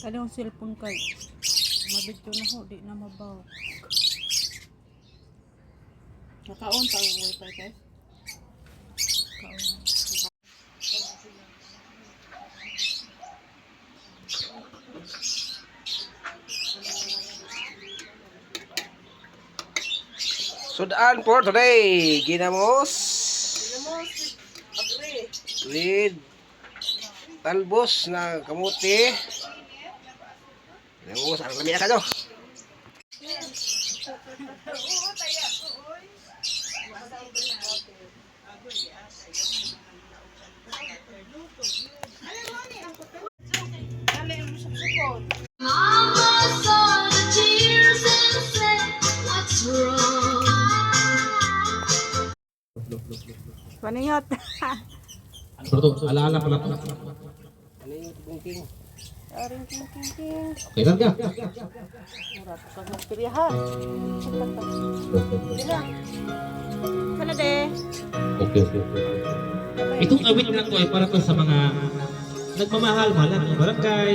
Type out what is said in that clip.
Kada yung cellphone kay mabidyo na ho, di na mabaw. Nakaon pa yung wifi kay? Kaon. Sudan for today, ginamos with talbos na kamuti. Ginamos, ang lamia ka no? Mama saw the tears and said, "What's wrong?" Paningot. Ano to? Alaala pala to. Ano yung tibungking? Aring king king king. Okay, lang ka. Mura pa sa piryahan. Dila. Kana de. Okay. Itong awit lang to ay para to sa mga nagmamahal-mahalan ng barangay,